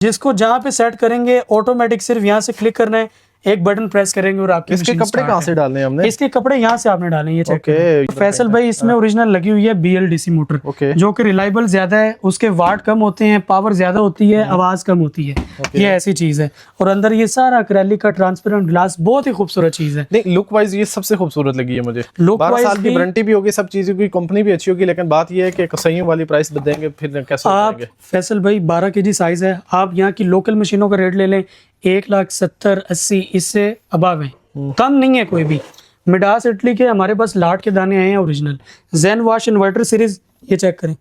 जिसको जहाँ पे सेट करेंगे ऑटोमेटिक सिर्फ यहाँ से क्लिक करना है, एक बटन प्रेस करेंगे और आपके इसके कपड़े कहाँ से डालने हैं हमने? इसके कपड़े यहाँ से आपने डाले, ये चेक ओके। फैसल भाई इसमें ओरिजिनल लगी हुई है BLDC मोटर, ओके। जो कि रिलायबल ज्यादा है, उसके वाट कम होते हैं, पावर ज्यादा होती है, आवाज कम होती है, ये ऐसी चीज है। और अंदर ये सारा एक्रेलिक का ट्रांसपेरेंट ग्लास, बहुत ही खूबसूरत चीज है। नहीं, लुक वाइज ये सबसे खूबसूरत लगी है मुझे। लुक 12 वाइज साल की वारंटी भी होगी, सब चीजों की, कंपनी भी अच्छी होगी, लेकिन बात ये है कि कसइयों वाली प्राइस देंगे फिर कैसे आप देंगे? फैसल भाई 12 kg साइज है, आप यहाँ की लोकल मशीनों का रेट ले लें 1,70,80, इससे अबव है, कम नहीं है कोई भी। मिडास इटली के हमारे पास लाट के दाने आए हैं ओरिजिनल, जेन वॉश इन्वर्टर सीरीज, ये चेक करें,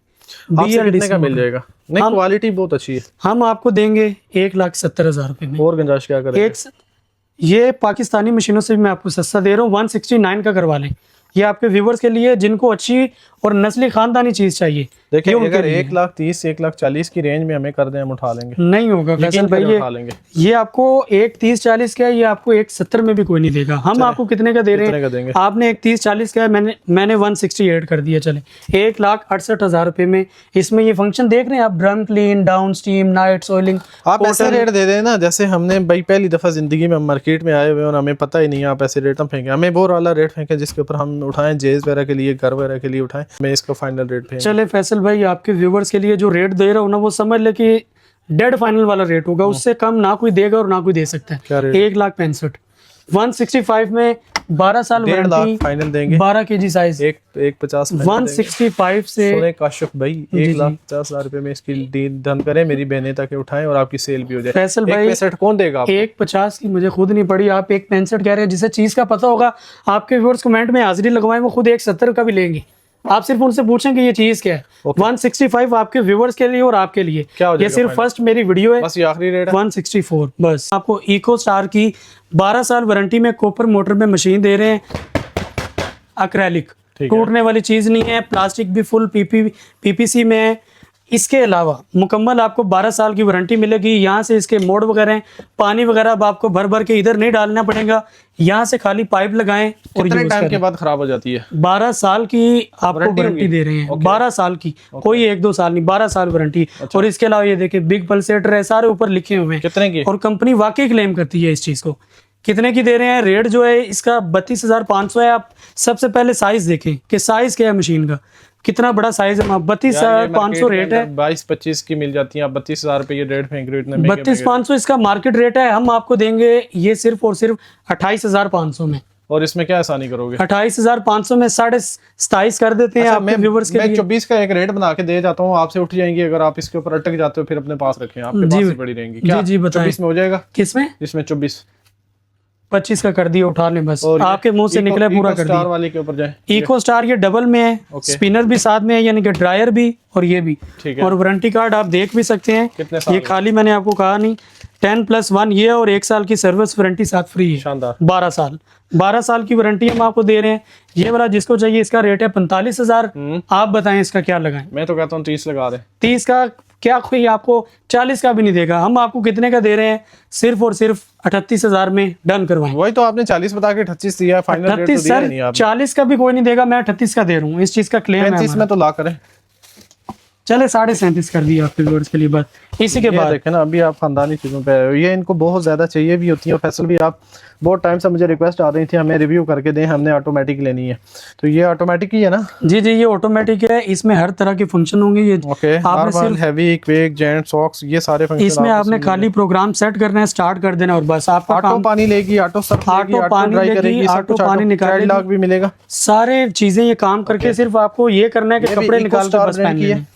आपसे कितने का मिल जाएगा? नहीं, क्वालिटी बहुत अच्छी है। हम आपको देंगे 1,70,000 रुपए में। और गुंजाइश क्या करें? ये पाकिस्तानी मशीनों से भी मैं आपको सस्ता दे रहा हूँ, 169 का करवा लें। ये आपके व्यूवर्स के लिए जिनको अच्छी और नस्ली खानदानी चीज चाहिए। देखिए अगर 1,30,000 1,40,000 की रेंज में हमें कर दें, हम उठा लेंगे। नहीं होगा फैसल भाई, ये आपको 1,30,40 का है, ये आपको 1,70 में भी कोई नहीं देगा। हम आपको कितने का दे रहे हैं? आपने 1,30,40 का है, मैंने 168 कर दिया, चले 1,68,000 रुपए में। इसमें ये फंक्शन देख रहे हैं आप, drum clean, down steam, night soiling. आप ऐसे रेट दे देना जैसे हमने भाई पहली दफा जिंदगी में मार्केट में आए हुए और हमें पता ही नहीं है, आप ऐसे रेट हम फेंके, हमें वो वाला रेट फेंके जिसके ऊपर हम उठाएं, जेज वगैरह के लिए, घर वगैरह के लिए उठाएं, मैं इसका फाइनल रेट फेंके। चले फैसल भाई, आपके व्यूवर्स के लिए जो रेट दे रहा हूँ ना, वो समझ ले कि डेड फाइनल वाला रेट होगा, उससे कम ना कोई देगा और ना कोई दे सकता है। 1,65,000 165 में 12 साल वारंटी, फाइनल देंगे, 12 kg साइज, 1,50 165 से। सुने काशिफ भाई 1,50,000 रुपए में इसकी डील डन करें, मेरी बहनें तक उठाएं और आपकी सेल भी हो जाए। फैसल भाई 1,65 कौन देगा? 1,50 की मुझे खुद नहीं पड़ी, आप 1,65 कह रहे हैं। जिसे चीज का पता होगा, आपके व्यूअर्स कमेंट में हाजिरी लगवाएं, वो खुद 1,70 का भी लेंगे। आप सिर्फ उनसे पूछें कि ये चीज क्या है। 165 आपके व्यूवर्स के लिए और आपके लिए, ये सिर्फ फर्स्ट मेरी वीडियो है, बस ये आखिरी रेट है 164 बस। आपको इको स्टार की 12 साल वारंटी में कॉपर मोटर में मशीन दे रहे हैं, एक्रेलिक, टूटने वाली चीज नहीं है, प्लास्टिक भी फुल PPC में है। इसके अलावा मुकम्मल आपको 12 साल की वारंटी मिलेगी। यहाँ से इसके मोड वगैरह हैं, पानी वगैरह अब आपको भर भर के इधर नहीं डालना पड़ेगा, यहाँ से खाली पाइप लगाएं और कितने टाइम के बाद खराब हो जाती है? 12 साल की आपको वारंटी दे रहे हैं, 12 साल की, कोई 1-2 साल नहीं, 12 साल वारंटी। और इसके अलावा ये देखिए बिग पल्सेटर है, सारे ऊपर लिखे हुए हैं कितने की, और कंपनी वाकई क्लेम करती है इस चीज को। कितने की दे रहे हैं? रेट जो है इसका 32,500 है। आप सबसे पहले साइज देखें कि साइज क्या है मशीन का, कितना बड़ा साइज है। 32,500 रेट है, 22-25 की मिल जाती है, आप 32,000 रुपए ये रेट फेंक रहे हो। 32,500 इसका मार्केट रेट है, हम आपको देंगे ये सिर्फ और सिर्फ 28,500 में। और इसमें क्या आसानी करोगे? 28,500 में 27.5 कर देते हैं। अच्छा, आपके व्यूवर्स के लिए 24 का एक रेट बना के दे जाता हूँ, आपसे उठ जाएंगी अगर आप इसके ऊपर अटक जाते हो, फिर अपने पास रखें, आपके पास ही पड़ी रहेंगी। क्या जी बताएं, 24 में हो जाएगा? किसमें? इसमें 25 का कर दिया, उठा लें बस, आपके मुंह से निकले पूरा कर दिया। वाले के ऊपर जाए, इको स्टार ये डबल में है, स्पिनर भी साथ में है, यानी कि ड्रायर भी और ये भी। और वारंटी कार्ड आप देख भी सकते हैं, ये खाली मैंने आपको कहा नहीं, 10+1 ये और 1 साल की सर्विस वारंटी साथ फ्री है। शानदार। 12 साल की वारंटी हम आपको दे रहे हैं। ये वाला जिसको चाहिए इसका रेट है 45,000। आप बताएं इसका क्या लगाएं? मैं तो कहता हूँ 30 लगा दें। 30 का क्या कोई आपको 40 का भी नहीं देगा। हम आपको कितने का दे रहे हैं? सिर्फ और सिर्फ 38,000 में डन करवाएं। वही तो आपने 40 बता के 38 दिया, फाइनल रेट तो दिया नहीं आपने। 40 का भी कोई नहीं देगा, मैं 38 का दे रहा हूँ, इस चीज का क्लेम है। 35 में तो ला करें, चले 37.5 कर दिया आपके व्यूअर्स के लिए बस। इसी के बाद देखें ना, अभी आप खानदानी चीज़ों पे आए हो, ये इनको बहुत ज़्यादा चाहिए भी होती है। फैसल भी आप बहुत टाइम से मुझे रिक्वेस्ट आ रही थी हमें रिव्यू करके दें, हमने ऑटोमेटिक लेनी है, तो ये ऑटोमेटिक ही है ना? जी ये ऑटोमेटिक है, इसमें हर तरह के फंक्शन होंगे। ये हैवी, क्विक, जेंट, सॉक्स, ये सारे फंक्शन इसमें आपने खाली प्रोग्राम सेट करना है, स्टार्ट कर देना और बस आपका ऑटो पानी लेगी, ऑटो सर्फ लेगी, ऑटो पानी करेगी, ऑटो पानी निकालेगी, लॉक भी मिलेगा, सारे चीजें ये काम करके सिर्फ आपको ये करना है कि कपड़े निकाल के बस पहनने हैं।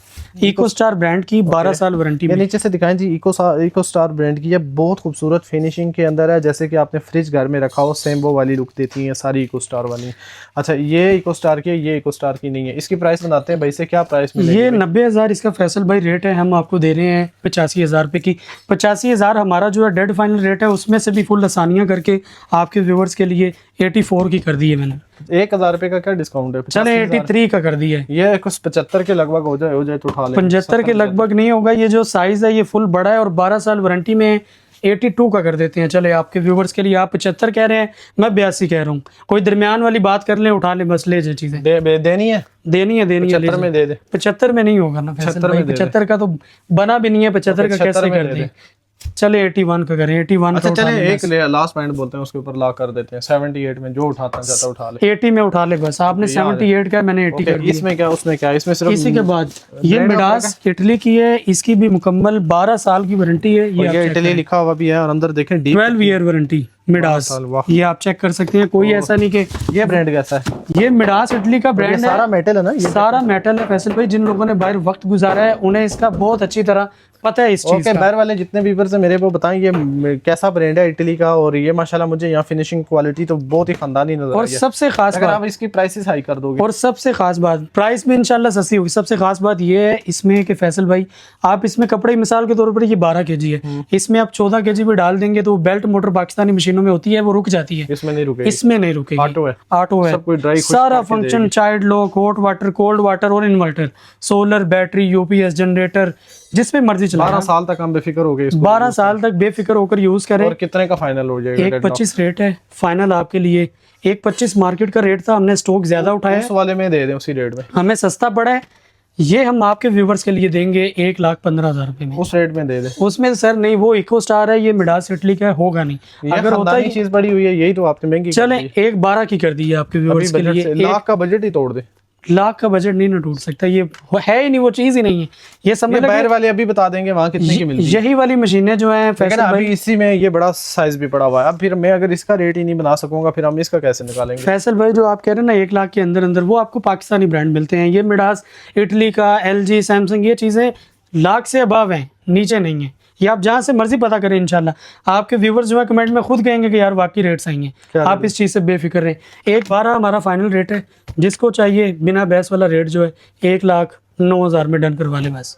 इको स्टार ब्रांड की 12 साल वारंटी में। नीचे से दिखाएं जी, इको स्टार ब्रांड की, ये बहुत खूबसूरत फिनिशिंग के अंदर है, जैसे कि आपने फ्रिज घर में रखा हो, सेम वो वाली लुक देती है सारी इको स्टार वाली। अच्छा, ये इको स्टार की है, ये इको स्टार की नहीं है। इसकी प्राइस बनाते हैं भाई से, क्या प्राइस मिलेगी? ये 90,000 इसका फैसल भाई रेट है, हम आपको दे रहे हैं 85,000 रुपए की। 85,000 हमारा जो है डेड फाइनल रेट है, उसमें से भी फुल आसानियां करके आपके व्यूवर्स के लिए 84 की कर दी है मैंने। 1,000 रुपए का क्या डिस्काउंट है? चले 83 का कर दिया है। ये कुछ 75 के लगभग हो जाए तो उठा लें। 75 के लगभग नहीं होगा, ये जो साइज है ये फुल बड़ा है और 12 साल वारंटी में 82 का कर देते हैं। चले आपके व्यूवर्स के लिए, आप 75 कह रहे हैं, मैं 82 कह रहा हूँ। कोई दरमियान वाली बात कर लें, उठा ले, बस ले जाए चीजें। देनी है देनी है 75 में दे दे। 75 में नहीं होगा ना फैसल भाई, 75 का तो बना भी नहीं है, 75 का कैसे कर दें। चले 81 का करें, 81 अच्छा का चले एक लास्ट पॉइंट बोलते हैं, उसके ऊपर लॉक कर देते हैं। 78 में जो उठाता चाहता उठा ले। 80 में उठा ले बस। आपने 78 का, मैंने 80 कर दिया। इसमें क्या, उसमें क्या, इसमें सिर्फ इसी के बाद ये मिडास इटली की है, इसकी भी मुकम्मल 12 साल की वारंटी है। ये इटली लिखा हुआ भी है और अंदर देखें 12 ईयर वारंटी मिडास, ये आप चेक कर सकते हैं। कोई ऐसा नहीं कि ये ब्रांड कैसा है। ये मिडास इटली का ब्रांड है, सारा मेटल है ना, ये सारा मेटल है फैसल भाई। जिन लोगों ने बाहर वक्त गुजारा है उन्हें इसका बहुत अच्छी तरह पता है इस चीज का। बाहर वाले जितने व्यूअर्स हैं मेरे को बताएं ये कैसा ब्रांड है इटली का। और ये माशाल्लाह मुझे यहाँ फिनिशिंग क्वालिटी तो बहुत ही खानदानी नजर और आई है। सबसे खास अगर बात, आप इसकी प्राइसेस हाई कर दोगे, और सबसे खास बात, प्राइस भी इंशाल्लाह सस्ती होगी। सबसे खास बात ये है इसमें कि फैसल भाई, आप इसमें कपड़े मिसाल के तौर पर ये 12 केजी है, इसमें आप 14 केजी भी डाल देंगे तो बेल्ट मोटर पाकिस्तानी मशीनों में होती है, वो रुक जाती है। इसमें नहीं रुकेगी, इसमें नहीं रुकेगी। ऑटो है, ऑटो है, सब कुछ ड्राई सारा function, child lock, hot water, cold water और inverter, solar, battery, UPS, generator, जिसमें मर्जी चला। 12 साल तक हम बेफिक्र हो गए, 12 साल तक बेफिक्र होकर यूज करें। और कितने का फाइनल हो जाएगा? 1.25 रेट है फाइनल आपके लिए। 1.25 मार्केट का रेट था, हमने स्टॉक ज्यादा उठाया, उस वाले में दे दें, उसी रेट में हमें सस्ता पड़ा है। ये हम आपके व्यूवर्स के लिए देंगे 1,15,000 रुपए में। उस रेट में दे दें। उसमें सर नहीं, वो इको स्टार है, ये मिडास इटली का होगा नहीं। अगर होता ही चीज बड़ी हुई है, यही तो आपने महंगी। चले 1,12 की कर दी है आपके व्यूवर्स के लिए। लाख का बजट ही तोड़ दे। लाख का बजट नहीं ना टूट सकता, ये है ही नहीं, वो चीज ही नहीं है। ये समझ बाहर वाले अभी बता देंगे वहाँ कितने की मिलती है। यही वाली मशीनें जो है फैसल अभी इसी में ये बड़ा साइज भी पड़ा हुआ है। अब फिर मैं अगर इसका रेट ही नहीं बना सकूंगा, फिर हम इसका कैसे निकालेंगे? फैसल भाई जो आप कह रहे हैं ना 1 लाख के अंदर अंदर, वो आपको पाकिस्तानी ब्रांड मिलते हैं। ये मिडास इटली का, LG, सैमसंग, ये चीजें लाख से अबव हैं, नीचे नहीं है। ये आप जहाँ से मर्जी पता करें, इंशाल्लाह आपके व्यूवर्स जो है कमेंट में खुद कहेंगे कि यार वाकई रेट सही है। आप इस चीज़ से बेफिक्र रहें। 1,12 हमारा फाइनल रेट है, जिसको चाहिए बिना बहस वाला रेट जो है 1,09,000 में डन करवा ले बस।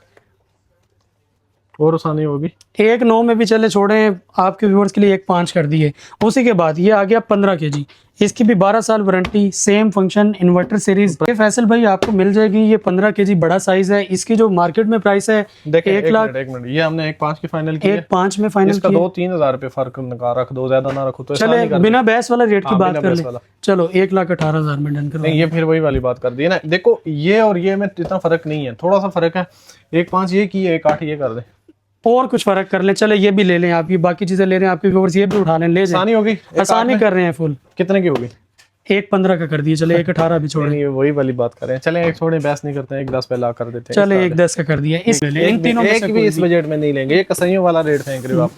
और आसानी होगी। 1,9 में भी चले छोड़ें, आपके व्यूवर्स के लिए 1,5 कर दिए। उसी के बाद ये आ गया 15 केजी, इसकी भी 12 साल warranty, same function, inverter series. ये फैसल भाई आपको मिल जाएगी, ये 15 केजी बड़ा साइज है। इसकी जो मार्केट में प्राइस है 1 लाख। एक मिनट, ये हमने 1,5 की फाइनल की, 1,5 में फाइनल इसका 2-3 हजार रुपए फर्क रख दो, ज्यादा ना रखो तो। चले बिना बहस वाला रेट की बात कर ले, चलो 1,18,000 में डन करो। ये फिर वही वाली बात कर दी है ना। देखो ये और ये में इतना फर्क नहीं है, थोड़ा सा फर्क है। 1,5 ये की, 1,8 ये कर दे, और कुछ फर्क कर लें। चले ये भी ले लें, आप ये बाकी चीजें ले रहे हैं, आपके व्यूअर्स ये भी उठा लें, ले आसानी होगी। आसानी कर रहे हैं फुल। कितने की होगी? 1,15 का कर दिए, चले 1,18 भी छोड़े। वही वाली बात कर रहे हैं। चले एक छोड़े, बहस नहीं करते हैं, 1,10 पे ला कर देते हैं। चले 1,10 का कर दिया। इन तीनों में से भी इस बजट में नहीं लेंगे, ये कसइयों वाला रेट फेंक रहे हो आप,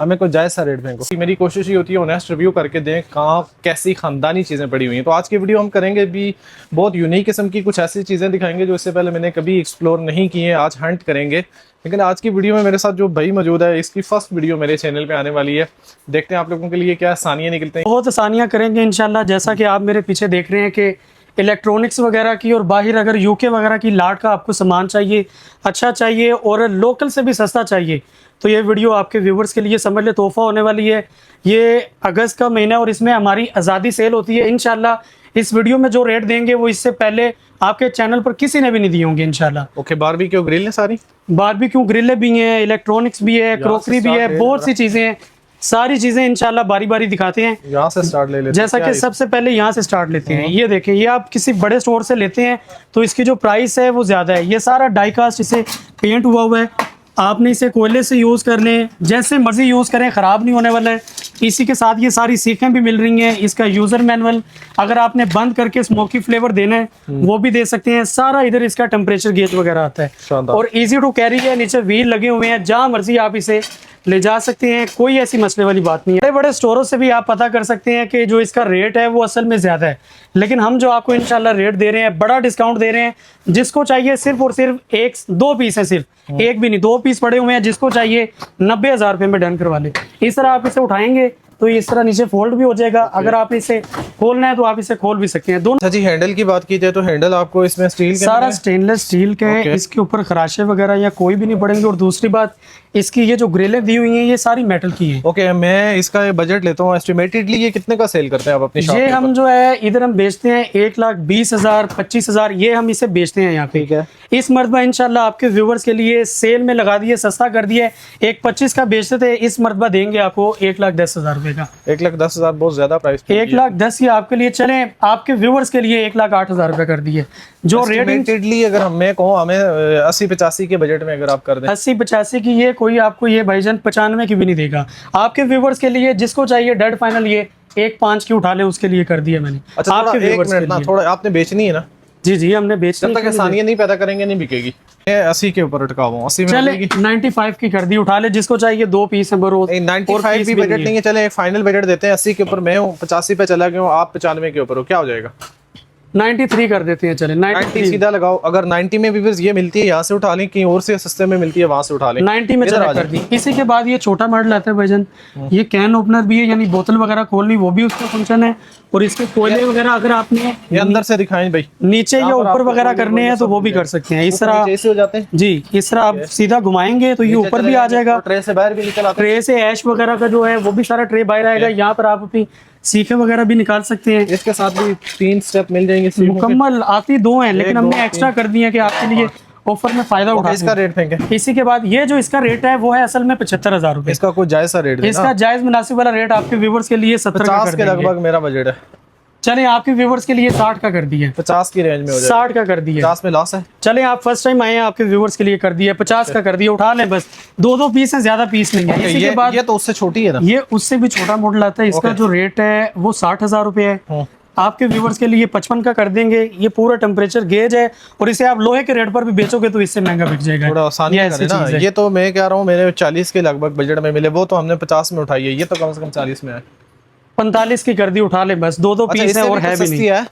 हमें कोई जायज़ सा रेट फेंको। मेरी कोशिश ये होती है ऑनेस्ट रिव्यू करके दें कहाँ कैसी खानदानी चीज़ें पड़ी हुई हैं। तो आज की वीडियो हम करेंगे भी बहुत यूनिक किस्म की कुछ ऐसी चीज़ें दिखाएंगे जो इससे पहले मैंने कभी एक्सप्लोर नहीं की हैं, आज हंट करेंगे। लेकिन आज की वीडियो में मेरे साथ जो भाई मौजूद है, इसकी फर्स्ट वीडियो मेरे चैनल पे आने वाली है। देखते हैं आप लोगों के लिए क्या आसानियाँ निकलते हैं। बहुत आसानियाँ करेंगे इंशाल्लाह। जैसा कि आप मेरे पीछे देख रहे हैं कि इलेक्ट्रॉनिक्स वगैरह की, और बाहर अगर यूके वगैरह की लाट का आपको सामान चाहिए, अच्छा चाहिए और लोकल से भी सस्ता चाहिए, तो ये वीडियो आपके व्यूवर्स के लिए समझ ले तोहफा होने वाली है। ये अगस्त का महीना और इसमें हमारी आज़ादी सेल होती है। इंशाल्लाह इस वीडियो में जो रेट देंगे वो इससे पहले आपके चैनल पर किसी ने भी नहीं दिए होंगे इंशाल्लाह। ओके, बारबेक्यू ग्रिल है, सारी बारबेक्यू ग्रिलें भी हैं, इलेक्ट्रॉनिक्स भी है, क्रोकरी भी है, बहुत सी चीज़ें हैं। सारी चीज़ें इंशाल्लाह बारी बारी दिखाते हैं। यहाँ से स्टार्ट ले लेते हैं। जैसा कि सबसे पहले यहाँ से स्टार्ट लेते हैं। ये देखें, ये आप किसी बड़े स्टोर से लेते हैं तो इसकी जो प्राइस है वो ज़्यादा है। ये सारा डाई कास्ट, इसे पेंट हुआ है, आपने इसे कोयले से यूज़ कर लें, जैसे मर्जी यूज़ करें, ख़राब नहीं होने वाला है। इसी के साथ ये सारी सीखें भी मिल रही हैं। इसका यूज़र मैनुअल अगर आपने बंद करके स्मोकी फ्लेवर देना है वो भी दे सकते हैं। सारा इधर इसका टेम्परेचर गेज वगैरह आता है और इजी टू कैरी है। नीचे व्हील लगे हुए हैं, जहाँ मर्जी आप इसे ले जा सकते हैं, कोई ऐसी मसले वाली बात नहीं है। बड़े बड़े स्टोरों से भी आप पता कर सकते हैं कि जो इसका रेट है वो असल में ज़्यादा है, लेकिन हम जो आपको इंशाल्लाह रेट दे रहे हैं, बड़ा डिस्काउंट दे रहे हैं। जिसको चाहिए सिर्फ और सिर्फ 1-2 पीस है, सिर्फ एक भी नहीं, 2 पीस पड़े हुए हैं। जिसको चाहिए 90,000 रुपये में डन करवा ले। इस तरह आप इसे उठाएंगे, तो इस तरह नीचे फोल्ड भी हो जाएगा। अगर आप इसे खोलना है तो आप इसे खोल भी सकते हैं दोनों। अच्छा जी, हैंडल की बात की जाए तो हैंडल आपको इसमें स्टील के सारा स्टेनलेस स्टील के है, इसके ऊपर खराशे वगैरह या कोई भी नहीं पड़ेंगे। और दूसरी बात, इसकी ये जो ग्रिलें दी हुई हैं ये सारी मेटल की हैं। ओके, मैं इसका बजट लेता हूँ एस्टिमेटेडली, ये कितने का सेल करते हैं आप अपनी शॉप ये पे? हम जो है इधर हम बेचते हैं 1,20,000 25,000, ये हम इसे बेचते हैं यहाँ पे। ठीक है। इस मरतबा इंशाल्लाह आपके व्यूवर्स के लिए सेल में लगा दिए, सस्ता कर दिया। 1,25,000 का बेचते थे, इस मरतबा देंगे आपको 1,10,000 रुपए का। 1,10,000 बहुत ज्यादा प्राइस। 1,10,000 ये आपके लिए, चले आपके व्यूवर्स के लिए 1,08,000 रुपए कर दिए। जो रेट एस्टिमेटेडली अगर मैं कहूँ हमें 80-85 के बजट में अगर आप कर दें, 80-85 की, ये कोई आपको ये भाईजान 95 की भी नहीं देगा। आपके व्यूवर्स के लिए जिसको चाहिए डेड फाइनल ये 1,5 की उठा ले, उसके लिए कर दिया मैंने। अच्छा आपके थोड़ा एक व्यूवर्स मिनट ना, थोड़ा आपने बेचनी है ना? जी हमने बेच जब तक आसानियां नहीं पैदा करेंगे नहीं बिकेगी। 80 के ऊपर अटका हुआ 80 में चले मिलेगी। 95 की कर दी, उठा ले जिसको चाहिए। 2 पीस है बरोज। 95 भी बजट नहीं है, चले एक फाइनल बजट देते हैं। 80 के ऊपर मैं हूँ, 85 पे चला गया हूँ, आप 95 के ऊपर हो, क्या हो जाएगा? 93 कर देते हैं, चले 90 सीधा लगाओ। अगर 90 में भी बस ये मिलती है, यहाँ से उठा लें, कहीं और से सस्ते में मिलती है वहां से उठा लें। 90 में चला कर दी। इसी के बाद ये छोटा मॉडल आता है भाईजान, ये कैन ओपनर भी है, यानी बोतल वगैरह खोलनी वो भी उसका फंक्शन है। और इसके कोयले वगैरह अगर आपने ये अंदर से दिखाएं भाई, नीचे या ऊपर वगैरह करने हैं तो वो भी कर सकते हैं। इस तरह ऐसे हो जाते हैं जी, इस तरह आप सीधा घुमाएंगे तो ये ऊपर भी आ जाएगा। ट्रे से बाहर भी निकल आते ट्रे से ऐश वगैरह का जो है वो भी सारा ट्रे बाहर आएगा। यहाँ पर आप अपनी सीखे वगैरह भी निकाल सकते हैं। हैं। इसके साथ भी 3 स्टेप मिल जाएंगे। मुकम्मल आती 2 हैं, लेकिन एक, हमने दो, एक्स्ट्रा कर दिए कि आपके लिए ऑफर में फायदा उठा इसका रेट फेंके। इसी के बाद ये जो इसका रेट है वो है असल में 75,000 रुपए। इसका कोई जायजा रेट देना। इसका जायज मुनासिब वाला रेट आपके व्यूवर्स के लिए 70 का 50 कर के देंगे। लगभग मेरा बजट है। चले आपके व्यूवर्स के लिए 60 का कर दिया। 50 की रेंज में हो जाएगा। 60 का कर दिया। 50 में लॉस है। चले आप फर्स्ट टाइम आए हैं, आपके व्यूवर्स के लिए कर दिया। 50 का कर दिया, उठा लें बस। 2 पीस है, ज्यादा पीस नहीं है। इसी के बाद ये तो उससे छोटी है ना? ये उससे भी छोटा मॉडल आता है। इसका जो रेट है वो 60,000 रुपए है। आपके व्यूवर्स के लिए 55 का कर देंगे। ये पूरा टेम्परेचर गेज है और इसे आप लोहे के रेट पर भी बेचोगे तो इससे महंगा बिक जाएगा। थोड़ा आसानी करें ना। ये तो मैं कह रहा हूँ मेरे 40 के लगभग बजट में मिले, वो तो हमने 50 में उठाई है। ये तो कम से कम 40 में है। 45 की कर दी, उठा ले बस। 2 पीस है और है भी नहीं। है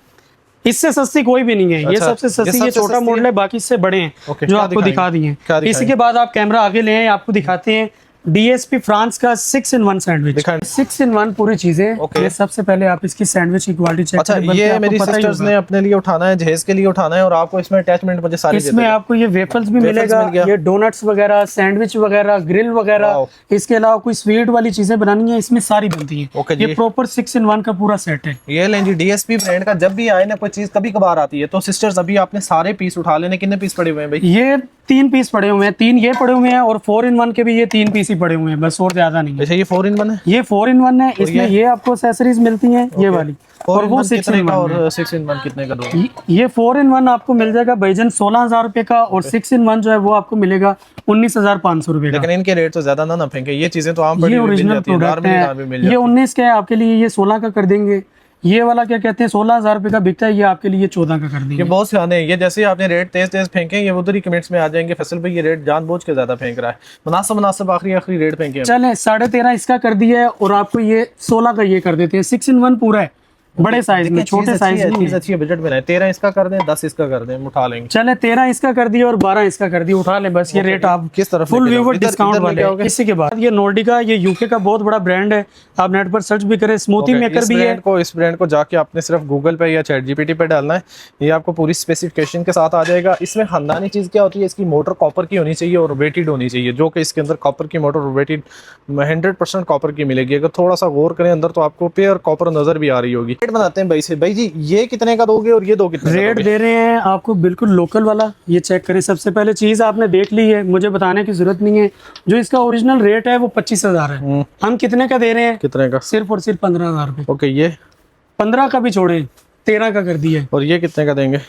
इससे सस्ती कोई भी नहीं है। ये अच्छा, सबसे सस्ती, ये छोटा मॉडल है, बाकी इससे बड़े हैं जो आपको दिखा दिए। इसी के बाद आप कैमरा आगे ले आए, आपको दिखाते हैं DSP फ्रांस का 6-in-1 सैंडविच। 6-in-1 पूरी चीजें। ये सबसे पहले आप इसकी सैंडविच की क्वालिटी चेक अच्छा, ये मेरी सिस्टर्स ने अपने लिए उठाना है, जहेज के लिए उठाना है, और आपको इसमें अटैचमेंट मुझे सारी इसमें आपको ये वेफल्स भी मिलेगा, ये डोनट्स वगैरह, सैंडविच वगैरह, ग्रिल वगैरह। इसके अलावा कोई स्वीट वाली चीजें बनानी है इसमें सारी बनती है। ये प्रॉपर 6-in-1 का पूरा सेट है। ये लें जी, DSP ब्रांड का। जब भी आए ना कोई चीज कभी कभार आती है तो सिस्टर्स अभी आपने सारे पीस उठा लेने। कितने पीस पड़े हुए हैं भाई? ये 3 पीस पड़े हुए हैं, 3 ये पड़े हुए हैं और 4-in-1 के भी ये 3 पीस ही पड़े हुए हैं बस, और ज्यादा नहीं है। अच्छा, ये 4-in-1 है? ये 4-in-1 है। इसमें ये आपको एक्सेसरीज मिलती हैं, ये वाली। और वो 6-in-1 और 6-in-1 कितने का दोगे? ये 4-in-1 आपको मिल जाएगा भाईजान 16,000 रुपए का, और 6-in-1 जो है वो आपको मिलेगा 19,500 रुपए का। लेकिन इनके रेट तो ज्यादा ना फेंके, ये चीजें तो आम ये ओरिजिनल प्रोडक्ट है। ये 19 का है, आपके लिए ये 16 का कर देंगे। ये वाला क्या कहते हैं 16,000 रुपए का बिकता है, ये आपके लिए 14 का कर देंगे। ये बहुत सियाने हैं। ये जैसे आपने रेट तेज फेंके, ये उधर ही कमेंट्स में आ जाएंगे, फैसल भाई ये रेट जानबूझ के ज्यादा फेंक रहा है। मुनासिब आखिरी रेट फेंके। चले 13.5 इसका कर दिया है, और आपको ये 16 का ये कर देते हैं। 6-in-1 पूरा है, बड़े साइज में, छोटे साइज में चीज अच्छी है, बजट में रहे। 13 इसका कर दें, 10 इसका कर दें, उठा लेंगे। चले 13 इसका कर दिया और 12 इसका कर दिया, उठा लें बस। ये रेट आप किस तरफ फुल व्यूवर डिस्काउंट वाले। इसी के बाद ये नोर्डिका, ये यूके का बहुत बड़ा ब्रांड है, आप नेट पर सर्च भी करें। स्मूथी मेकर भी है। इस ब्रांड को जाके आपने सिर्फ गूगल पे या ChatGPT पे डालना है, ये आपको पूरी स्पेसिफिकेशन के साथ आ जाएगा। इसमें खानदानी चीज क्या होती है, इसकी मोटर कॉपर की होनी चाहिए और वेटेड होनी चाहिए, जो कि इसके अंदर कॉपर की मोटर वेटेड 100% कॉपर की मिलेगी। अगर थोड़ा सा गौर करें अंदर तो आपको प्योर कॉपर नजर भी आ रही होगी। रेट बनाते हैं भाई से। भाई जी, ये कितने का दोगे और ये दो कितने रेट दे रहे हैं आपको बिल्कुल लोकल वाला। ये चेक करें। सबसे पहले चीज आपने देख ली है, मुझे बताने की जरूरत नहीं है। जो इसका ओरिजिनल रेट है वो 25,000 है। हम कितने का दे रहे हैं? कितने का? सिर्फ और सिर्फ 15,000 रुपए। ओके, ये 15 का भी छोड़े, 13 का कर दिया। और ये कितने का देंगे?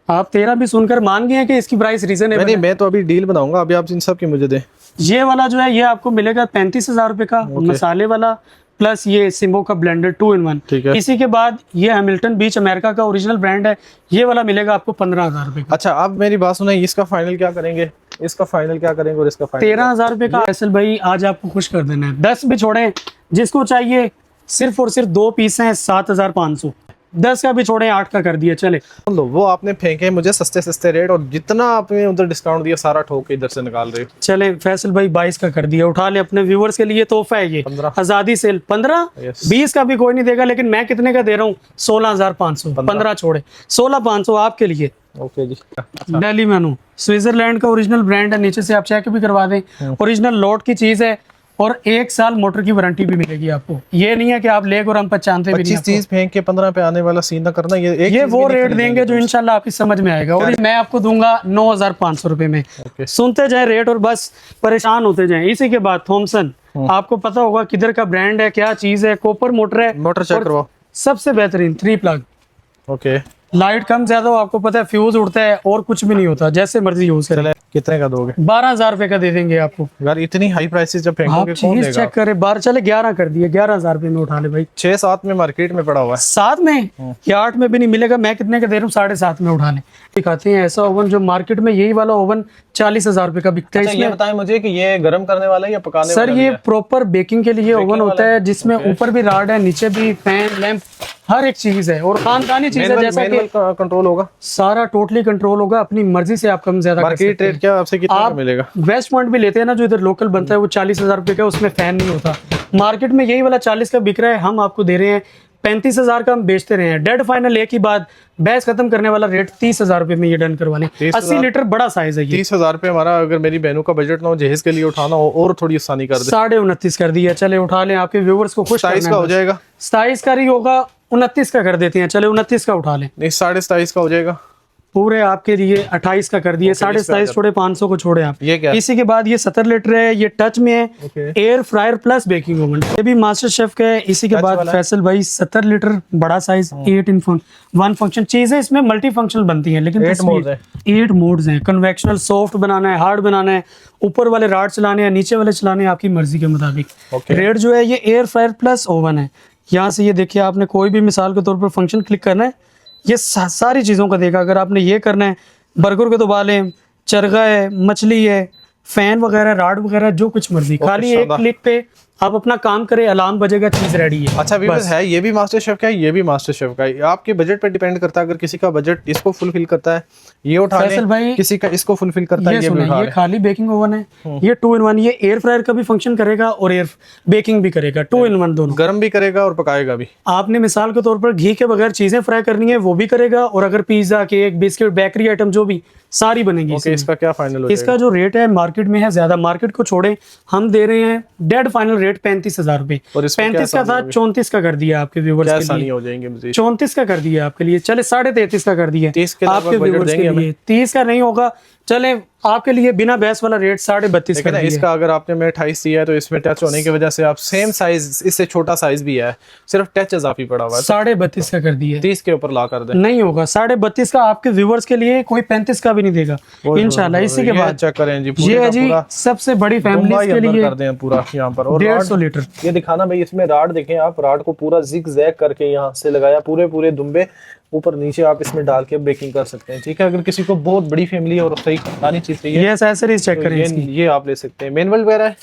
आप 13 भी सुनकर मान गए हैं कि इसकी प्राइस रीजनेबल है। मैं तो अभी डील बनाऊंगा, अभी आप इन सब की मुझे दें। ये वाला जो है ये आपको मिलेगा 35,000 रुपए का, मसाले वाला प्लस ये सिम्बो का ब्लेंडर 2-in-1। ठीक है। इसी के बाद ये हैमिल्टन बीच अमेरिका का ओरिजिनल ब्रांड है, ये वाला मिलेगा आपको 15,000 रुपए का। अच्छा, अब मेरी बात सुना, इसका फाइनल क्या करेंगे? इसका फाइनल क्या करेंगे और इसका फाइनल? 13,000 रुपए का। फैसल भाई आज आपको खुश कर देना है। 10 भी छोड़े, जिसको चाहिए सिर्फ और सिर्फ 2 पीस हैं 7,500। 10 का भी छोड़े, 8 का कर दिया चले। लो वो आपने फेंके मुझे सस्ते सस्ते रेट, और जितना आपने उधर डिस्काउंट दिया सारा ठोक के इधर से निकाल रहे हो। चले फैसल भाई 22 का कर दिया, उठा ले, अपने व्यूवर्स के लिए तोहफा है ये। 15 आजादी सेल 15, Yes. 20 का भी कोई नहीं देगा, लेकिन मैं कितने का दे रहा हूँ? 16,500, 15 छोड़े 16,500 आपके लिए। ओके जी। दिल्ली मेनू स्विट्जरलैंड का ओरिजिनल ब्रांड है, नीचे से आप चेक भी करवा दें, ओरिजिनल लॉट की चीज है, और 1 साल मोटर की वारंटी भी मिलेगी आपको। ये नहीं है कि आप लेग और हम पहचानते भी नहीं 25 चीज फेंक के 15 पे आने वाला सीन ना करना। ये एक ये चीज वो भी नहीं रेट देंगे जो इंशाल्लाह आपकी समझ में आएगा, और मैं आपको दूंगा 9,500 रुपए में। Okay. सुनते जाए रेट और बस परेशान होते जाएं। इसी के बाद थॉमसन, आपको पता होगा किधर का ब्रांड है, क्या चीज है, कॉपर मोटर है, मोटर चेक और करवाओ। सबसे बेहतरीन 3 प्लग। ओके लाइट कम ज्यादा हो, आपको पता है फ्यूज उड़ता है और कुछ भी नहीं होता, जैसे मर्जी यूज करें। कितने का दोगे? 12,000 रुपए का दे देंगे आपको। यार इतनी हाई प्राइसेस जब आप फेंकोगे कौन चीज देगा? चेक करें, 12 चले 11 कर दिए, 11,000 रुपए में उठा ले भाई। 6-7 में मार्केट में पड़ा हुआ है। 7 में या 8 में भी नहीं मिलेगा। मैं कितने का दे रहा हूँ? 7.5 में उठा ले। दिखाते हैं ऐसा ओवन जो मार्केट में यही वाला ओवन 40,000 रुपए का बिकता है। अच्छा, ये बताएं मुझे कि ये गर्म करने वाला है या पकाने सर वाला ये है? प्रॉपर बेकिंग के लिए ओवन होता है, जिसमें ऊपर भी राड है, नीचे भी फैन लैंप, हर एक चीज है, और खानदानी चीज है, जैसा कि कंट्रोल होगा, सारा टोटली कंट्रोल होगा, अपनी मर्जी से आप कम ज्यादा कर मार्केट सकते रेट हैं। क्या आपसे कितना का आप मिलेगा? वेस्ट पॉइंट भी लेते हैं ना, जो इधर लोकल बनता है, वो 40,000 रुपए का, उसमें फैन नहीं होता। मार्केट में यही वाला 40 का बिक रहा है, हम आपको दे रहे हैं 35,000 का, हम बेचते रहे हैं। डेड फाइनल एक ही बात, बहस खत्म करने वाला रेट 30,000 रुपए में ये डन करवा लें। 80 लीटर बड़ा साइज है ये। 30,000 रुपए हमारा, अगर मेरी बहनों का बजट ना हो, जहेज के लिए उठाना हो और थोड़ी आसानी कर दे। 29.5 कर दिया, चले उठा लें, आपके व्यूवर्स को खुश साइज करना का है हो बस। जाएगा? 27 का ही होगा, 29 का कर देते हैं, चले 29 का उठा लें। नहीं 27.5 का हो जाएगा। पूरे आपके लिए 28 का कर दिए, 27.5 छोड़े, 500 को छोड़े आप। ये क्या? इसी के बाद ये 70 लीटर है, ये टच में है, Okay. Air fryer plus baking oven, ये भी मास्टर शेफ का है। इसी के Touch बाद वाला है? फैसल भाई 70 लीटर बड़ा साइज, 8 इन 1 फंक्शन चीजें इसमें मल्टी फंक्शनल बनती हैं, लेकिन 8 मोड्स हैं। 8 मोड्स हैं। कन्वेक्शनल, सॉफ्ट बनाना है, हार्ड बनाना है, ऊपर वाले राड चलाने हैं, नीचे वाले चलाने हैं, आपकी मर्जी के मुताबिक। Okay. रेट जो है ये एयर फ्रायर प्लस ओवन है। यहाँ से ये देखिए, आपने कोई भी मिसाल के तौर पर फंक्शन क्लिक करना है, ये सारी चीज़ों का देगा। अगर आपने ये करना है, बर्गर के दबा लें, चरगा है, मछली है, फैन वगैरह, राड वगैरह, जो कुछ मर्जी, खाली एक क्लिक पे आप अपना काम करें, अलार्म बजेगा, चीज रेडी है। अच्छा व्यूअर्स है, ये भी मास्टर शेफ का है, ये भी मास्टर शेफ का है, आपके बजट पे डिपेंड करता है। अगर किसी का बजट इसको फुलफिल करता है ये उठा फैसल भाई, ले, किसी का इसको फुलफिल करता है ये ये भी सुने, उठा ये ले। खाली बेकिंग ओवन है, ये 2 in 1, ये एयर फ्रायर का भी फंक्शन करेगा और एयर बेकिंग भी करेगा, 2 in 1 दोनों। गर्म भी करेगा और पकाएगा भी। आपने मिसाल के तौर पर घी के बगैर चीजें फ्राई करनी है, वो भी करेगा, और अगर pizza, cake, biscuit, bakery item जो भी सारी बनेगी। ओके, इसका क्या फाइनल हो इसका जो रेट है मार्केट में है ज्यादा, मार्केट को छोड़े हम दे रहे हैं डेड फाइनल रेट 35,000 रुपए। और इसमें 35 का था, 34 का कर दिया आपके व्यूवर्स क्या के आसानी लिए। हो जाएंगे मजीद? 34 का कर दिया आपके लिए, चले 33.5 का कर दिया 30 के आपके लगभग बजट व्यूवर्स के देंगे लिए। 30 का नहीं होगा, चले आपके लिए बिना बहस वाला रेट 32.5 का लेकिन दिया। इसका अगर आपने में 28 दिया है तो इसमें टच होने की वजह से आप सेम साइज, इससे छोटा साइज भी है, सिर्फ टच इजाफी पड़ा हुआ है। 32.5 का कर दिया। 30 के ऊपर ला कर दे। नहीं होगा 32.5 का, आपके व्यूवर्स के लिए कोई 35 का भी नहीं देगा इंशाल्लाह। इसी के बाद चेक करें जी, ये है जी सबसे बड़ी फैमिली के लिए कर दें पूरा यहाँ पर। और 150 लीटर ये दिखाना भाई, इसमें राड देखें आप, राड को पूरा जिग जैग करके यहाँ से लगाया, पूरे दुम्बे ऊपर नीचे आप इसमें डाल के बेकिंग कर सकते हैं। ठीक है, अगर किसी को बहुत बड़ी फैमिली और सही खानी चीज चाहिए, ये एक्सेसरीज चेक करें इसकी, ये आप ले सकते हैं। मैनुअल वगैरह है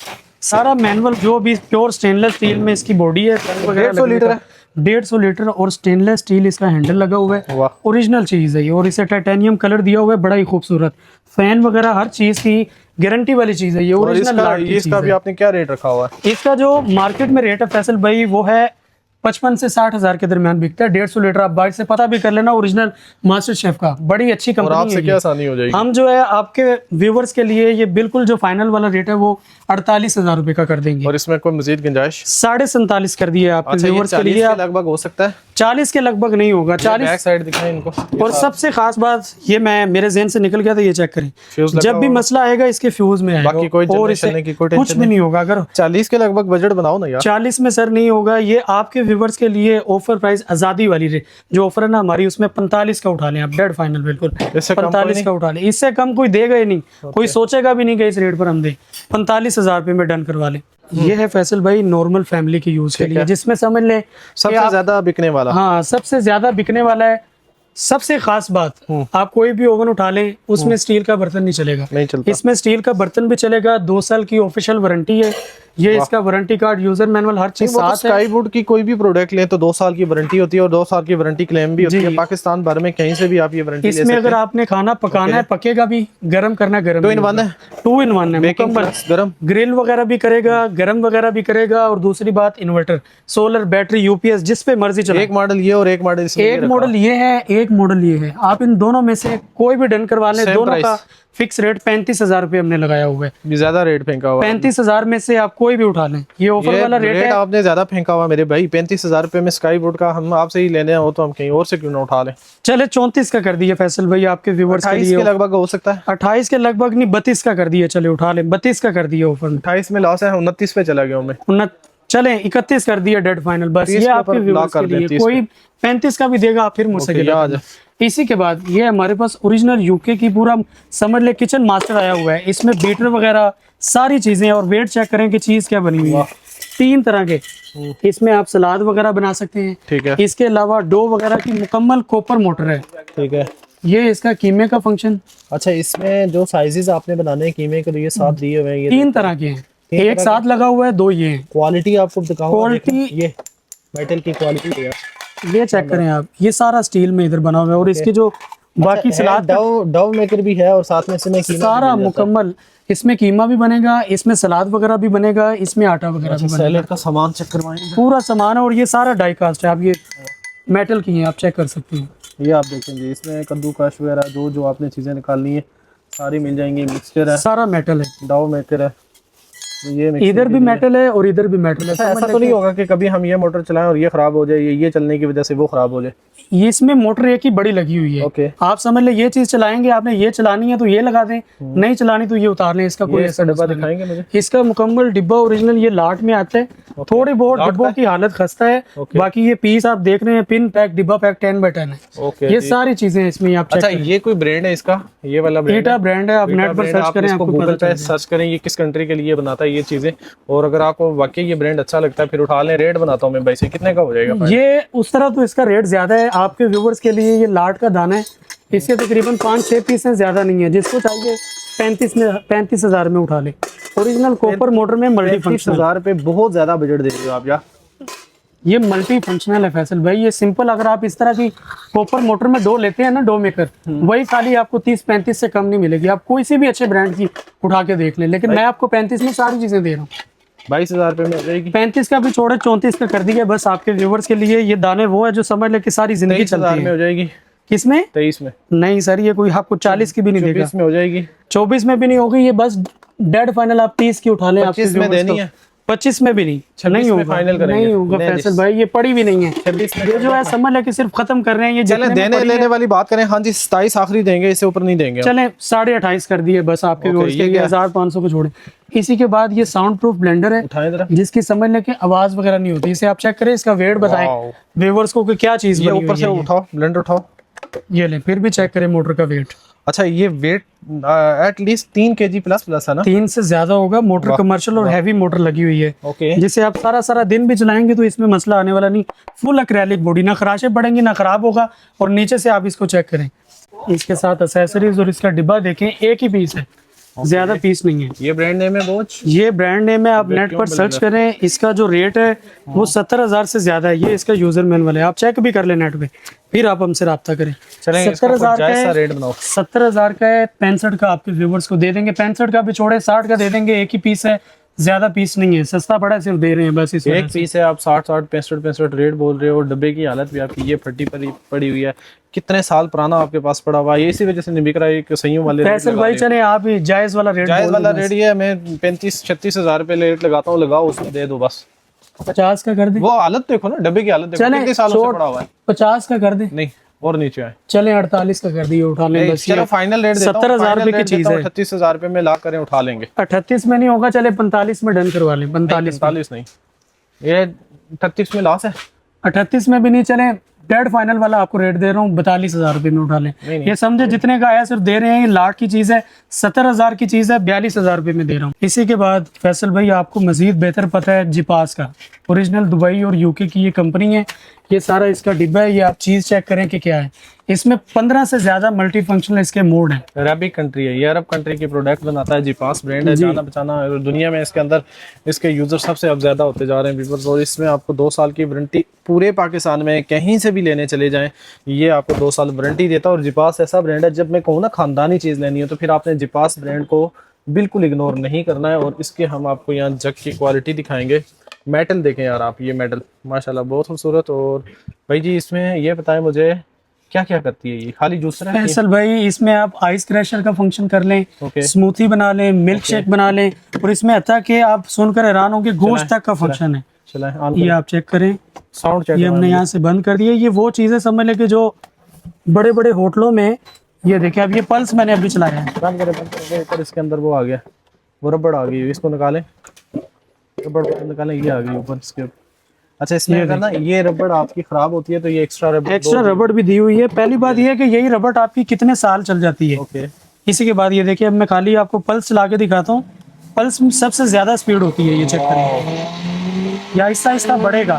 सारा मैनुअल, जो भी प्योर स्टेनलेस स्टील में इसकी बॉडी है, 150 लीटर है। 150 लीटर और स्टेनलेस स्टील इसका हैंडल लगा हुआ है, वाह। ओरिजिनल चीज है ये, और इसे टाइटेनियम कलर दिया हुआ है, बड़ा ही खूबसूरत। फैन वगैरह हर चीज की गारंटी वाली चीज है ये, और ओरिजिनल। इसका भी आपने क्या रेट रखा हुआ है? इसका जो मार्केट में रेट है फैसल भाई, वो है 55 से 60,000 के दरमियान बिकता है। 150 लीटर आप बाइक से पता भी कर लेना, ओरिजिनल मास्टर शेफ का, बड़ी अच्छी और कंपनी आपसे है क्या ये। आसानी हो जाएगी? हम जो है आपके व्यूवर्स के लिए ये बिल्कुल जो फाइनल वाला रेट है वो 48,000 रुपए का कर देंगे, और इसमें कोई मजीद गुंजाइश? 47.5 कर दिए आपके अच्छा, ये व्यूवर्स के 40 लिए। के लगभग हो सकता है? 40 के लगभग नहीं होगा, 40। बैक साइड दिखाएं इनको। और सबसे खास बात ये, मैं मेरे जहन से निकल गया था, ये चेक करें, फ्यूज लगा जब भी हुआ। मसला आएगा इसके फ्यूज में आएगा, बाकी कोई और जलने इसे शलने की कोई कुछ टेंशन भी नहीं होगा। अगर 40 के लगभग बजट बनाओ ना यार। 40 में सर नहीं होगा, ये आपके व्यूवर्स के लिए ऑफर प्राइस आजादी वाली जो ऑफर है ना हमारी, उसमें 45 का उठा लें आप, डेड फाइनल बिल्कुल इससे कम 45 का उठा लें। इससे कम कोई देगा ही नहीं, कोई सोचेगा भी नहीं कि इस रेट पर हम दें। 45,000 रुपए में डन करवा लें। ये है फैसल भाई नॉर्मल फैमिली के यूज के लिए, जिसमें समझ लें सबसे ज्यादा बिकने वाला। हाँ सबसे ज्यादा बिकने वाला है सबसे खास बात, आप कोई भी ओवन उठा लें उसमें स्टील का बर्तन नहीं चलेगा, नहीं चलता। इसमें स्टील का बर्तन भी चलेगा। 2 साल की ऑफिशियल वारंटी है, ये इसका वारंटी कार्ड, यूजर मैनुअल, हर चीज साथ है। स्काईवुड की कोई भी प्रोडक्ट लें तो 2 साल की वारंटी होती है और 2 साल की वारंटी क्लेम भी होती है। पाकिस्तान भर में कहीं से भी आप ये वारंटी ले सकते इसमें हैं। अगर आपने खाना पकाना है, पकेगा भी, गर्म करना गर्म 2 in 1 है, 2 in 1 है, बेकिंग मुकम्मल। प्लस गरम। ग्रिल वगैरह भी करेगा, गर्म वगैरह भी करेगा। और दूसरी बात, इन्वर्टर, सोलर, बैटरी, यूपीएस, जिस पे मर्जी चले। एक मॉडल ये और एक मॉडल इसमें एक मॉडल ये है, एक मॉडल ये है। आप इन दोनों में से कोई भी डन करवा लें, Same दोनों price। का फिक्स रेट 35,000 रुपये हमने लगाया हुआ है। ज्यादा रेट फेंका हुआ। 35,000 में से आप कोई भी उठा लें, ये ऑफर वाला रेट है। आपने ज्यादा फेंका हुआ मेरे भाई। 35,000 रुपए में स्काईवुड का हम आपसे ही लेने हो तो हम कहीं और से क्यों ना उठा लें। चले 34 का कर दिए फैसल भाई आपके व्यूवर्स के 28 लिए। के लगभग हो सकता है। 28 के लगभग नहीं, 32 का कर दिए, चले उठा लें। 32 का कर दिए ऑफर में। 28 में लॉस है, 29 पे चला गया हूं मैं। चले 31 कर दिए डेड फाइनल। बस 30 ये के आपके ऊपर व्यूअर्स लॉक कर के लिए। दें, 30 कोई 35 का भी देगा फिर मुझसे ओके, गिला आ करना। जा। इसी के बाद ये हमारे पास ओरिजिनल यूके की पूरा समझ ले किचन मास्टर आया हुआ है। इसमें बीटर वगैरह सारी चीजें, और वेट चेक करें कि चीज क्या बनी हुई है। 3 तरह के इसमें आप सलाद वगैरह बना सकते हैं। ठीक है, इसके अलावा डो वगैरह की मुकम्मल कॉपर मोटर है। ठीक है। ये इसका कीमे का फंक्शन। अच्छा, इसमें जो साइजेस आपने बनाने हैं कीमे के, तो ये साथ दिए हुए हैं। ये 3 तरह के हैं, एक साथ लगा हुआ है, 2 ये हैं। क्वालिटी आपको दिखाऊंगा। क्वालिटी ये मेटल की क्वालिटी है, ये चेक करें आप। ये सारा स्टील में इधर बना हुआ है। और इसकी जो बाकी सलाद डव मेकर भी है और साथ में इसमें कीमा सारा मुकम्मल, इसमें कीमा भी बनेगा, इसमें सलाद वगैरह भी बनेगा, इसमें आटा वगैरह भी बनेगा। सैलेड का सामान चेक करवाएंगे। पूरा सामान है। और ये सारा डाई कास्ट है, आप ये मेटल की हैं, आप चेक कर सकते हैं। ये आप देखेंगे, इसमें कद्दूकश वगैरह जो जो आपने चीजें निकालनी है सारी मिल जाएंगी। मिक्सचर है, सारा मेटल है, डव मेकर है। ये इधर भी मेटल है और इधर भी मेटल है। ऐसा तो नहीं होगा कि कभी हम ये मोटर चलाएं और ये खराब हो जाए, ये चलने की वजह से वो खराब हो जाए। ये इसमें मोटर एक ही बड़ी लगी हुई है। ओके। आप समझ ले, ये चीज चलाएंगे, आपने ये चलानी है तो ये लगा दें, नहीं चलानी तो ये उतार लें। इसका कोई ऐसा डब्बा दिखाएंगे मुझे। इसका मुकम्मल डिब्बा ओरिजिनल ये लाट में आता है। थोड़ी बहुत डिब्बों की हालत खस्ता है, बाकी ये पीस आप देख रहे हैं, पिन पैक, डिब्बा पैक 10/10 है। ये सारी चीजें इसमें आप अच्छा, ये कोई ब्रांड है इसका? ये वाला ब्रांड है। आप नेट पर सर्च करें, आपको गूगल पे सर्च करें ये किस कंट्री के लिए बनाता है ये चीजें। और अगर आपको वाकई ये ब्रांड अच्छा लगता है फिर उठा लें। रेट बनाता हूँ मैं भाई से, कितने का हो जाएगा? ये उस तरह तो इसका रेट ज्यादा है। आपके व्यूवर्स के लिए ये लाट का दाना है, इसके तकरीबन 5-6 पीस हैं, ज्यादा नहीं है। जिसको चाहिए 35,000 में उठा ले। ओरिजिनल कॉपर मोटर में मल्टी फंक्शनल। 35,000 रुपए बहुत ज्यादा बजट दे रहे हो आप यार। ये मल्टी फंक्शनल है फैसल भाई। ये सिंपल, अगर आप इस तरह की कॉपर मोटर में डो लेते हैं ना, डो मेकर, वही खाली आपको 30-35 से कम नहीं मिलेगी। आप कोई सी भी अच्छे ब्रांड की उठा के देख लें, लेकिन मैं आपको 35 में सारी चीजें दे रहा हूँ। 22,000 रुपए में हो जाएगी। 35 का भी छोड़े, 34 का कर दिया बस आपके व्यूवर्स के लिए। ये दाने वो है जो समझ ले कि सारी जिंदगी 23,000 चलती में है। हो जाएगी। किसमें? 23 में नहीं सर, ये कोई आपको 40 की भी नहीं देगा। 24 में हो जाएगी। 24 में भी नहीं होगी। ये बस डेड फाइनल आप 30 की उठा लें। 25 में देनी है। 25 में भी नहीं, 26 नहीं में होगा, फाइनल करेंगे। नहीं होगा फैसल भाई। ये पड़ी भी नहीं है। 26 में ये जो है समझ ले कि सिर्फ खत्म कर रहे हैं। ये चले जितने में देने पड़ी लेने है, वाली बात करें। हाँ जी, 27 आखिरी देंगे, इससे ऊपर नहीं देंगे। चले 28.5 कर दिए बस आपके व्यूअर्स के लिए। 1500 को छोड़े। इसी के बाद ये साउंड प्रूफ ब्लेंडर है, उठाएं जरा। जिसकी समझ ले कि आवाज वगैरह नहीं होती। इसे आप चेक करें, इसका वेट बताएं व्यूअर्स को कि क्या चीज ये बनी ऊपर हुई से है। उठाओ, ब्लेंडर उठाओ। ये ले, फिर भी चेक करें मोटर का वेट। अच्छा, ये वेट एटलीस्ट 3 kg प्लस है ना? 3 से ज्यादा होगा। मोटर कमर्शियल और हैवी मोटर लगी हुई है, ओके। जिसे आप सारा दिन भी चलाएंगे तो इसमें मसला आने वाला नहीं। फुल एक्रेलिक बॉडी, ना खराशे पड़ेंगी ना खराब होगा। और नीचे से आप इसको चेक करें, इसके साथ एक्सेसरीज और इसका डिब्बा देखें, एक ही पीस है, ज्यादा पीस नहीं है। ये ब्रांड नेम है बोच? ये ब्रांड नेम है। आप नेट पर सर्च करें, इसका जो रेट है वो 70,000 से ज्यादा है। ये इसका यूजर मैनुअल है, आप चेक भी कर लें नेट पे, फिर आप हमसे रब्ता करें। 70,000 का है, रेट बनाओ। 70,000 का है। 65 का आपके व्यूवर्स को दे देंगे। 65 का भी छोड़े, 60 का दे देंगे। एक ही पीस है, ज्यादा पीस नहीं है, सस्ता पड़ा है, सिर्फ दे रहे हैं बस। इस एक पीस है, आप 60 65 रेट बोल रहे हो। डब्बे की हालत भी आपकी ये फटी पड़ी हुई है। कितने साल पुराना आपके पास पड़ा हुआ है, इसी वजह से नहीं बिक रहा है। कि सही वाले फैसल भाई चले आप ही जायज वाला रेट, जायज वाला रेट ये है। मैं 35-36,000 रुपए रेट लगाता हूँ, लगाओ उसमें दे दो बस। 50 का कर दे। वो हालत देखो ना, डब्बे की हालत देखो, कितने सालों से पड़ा हुआ है। 50 का कर दे। नहीं, और नीचे आए। चले 48 का कर दिए, उठा लें बस। चलो फाइनल रेट देता हूं। 70,000 रुपए की चीज है। 38,000 रुपए में ला करें, उठा लेंगे। 38 में नहीं होगा, चले 45 में डन करवा लें। 45 नहीं, ये 38 में लॉस है। 38 में भी नहीं, चले डेड फाइनल वाला आपको रेट दे रहा हूँ, 42,000 रुपए में उठा लें। ये समझे जितने का आया सिर्फ दे रहे हैं। ये लाट की चीज है, 70,000 की चीज है, 42,000 रुपए में दे रहा हूँ। इसी के बाद फैसल भाई आपको मजीद बेहतर पता है, जिपास का ओरिजिनल दुबई और यूके की ये कंपनी है। ये सारा इसका डिब्बा है, ये आप चीज चेक करें कि क्या है। इसमें 15 से ज्यादा मल्टी फंक्शनल इसके मोड हैं। अरबिक कंट्री है, ये अरब कंट्री की प्रोडक्ट बनाता है, जीपास ब्रांड है, जी। जाना बचाना। और दुनिया में इसके अंदर इसके यूजर सबसे अब ज्यादा होते जा रहे हैं व्यूअर्स। और इसमें आपको 2 साल की वारंटी पूरे पाकिस्तान में कहीं से भी लेने चले जाएं, ये आपको 2 साल वारंटी देता है। और जीपास ऐसा ब्रांड है, जब मैं कहूँ ना खानदानी चीज लेनी है तो फिर आपने जीपास ब्रांड को बिल्कुल इग्नोर नहीं करना है। और इसके हम आपको यहाँ जग की क्वालिटी दिखाएंगे। मेटल देखें यार आप, ये मेटल माशाल्लाह बहुत खूबसूरत। और भाई जी इसमें ये बताएं मुझे क्या क्या करती है ये, खाली जूसर है? फैसल भाई इसमें आप आइस क्रैशर का फंक्शन कर लें, ओके। स्मूथी बना लें, मिल्क शेक बना लें, और इसमें आता कि आप सुनकर हैरान होंगे गोश्त तक का फंक्शन है। चलाएं ऑन ये आप चेक करें, साउंड चेक ये हमने यहाँ से बंद कर दिया। ये वो चीज़ें समझ लें कि जो बड़े बड़े होटलों में, ये देखिए अब ये पल्स मैंने अभी चलाया है। बंद करें। ऊपर इसके अंदर वो आ गया, वो रबड़ आ गई, इसको निकालें, रबड़ निकालें, ये आ गई ऊपर इसके। अच्छा इसमें अगर ना ये रबड़ आपकी खराब होती है तो ये एक्स्ट्रा रबड़ भी दी हुई है। पहली बात ये है कि यही रबड़ आपकी कितने साल चल जाती है। ओके। इसी के बाद ये देखिए, अब मैं खाली आपको पल्स चला के दिखाता हूँ। पल्स में सबसे ज्यादा स्पीड होती है, ये चेक करें, या आहिस्ता आहिस्ता बढ़ेगा।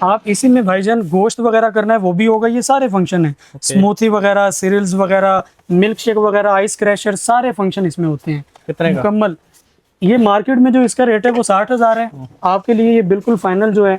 आप इसी में भाईजान गोश्त वगैरह करना है वो भी होगा, ये सारे फंक्शन है। स्मूथी वगैरह, सीरियल्स वगैरह, मिल्क शेक वगैरह, आइस क्रैशर, सारे फंक्शन इसमें होते हैं कितने का? मुकम्मल। ये मार्केट में जो इसका रेट है वो 60,000 है। आपके लिए ये बिल्कुल फाइनल जो है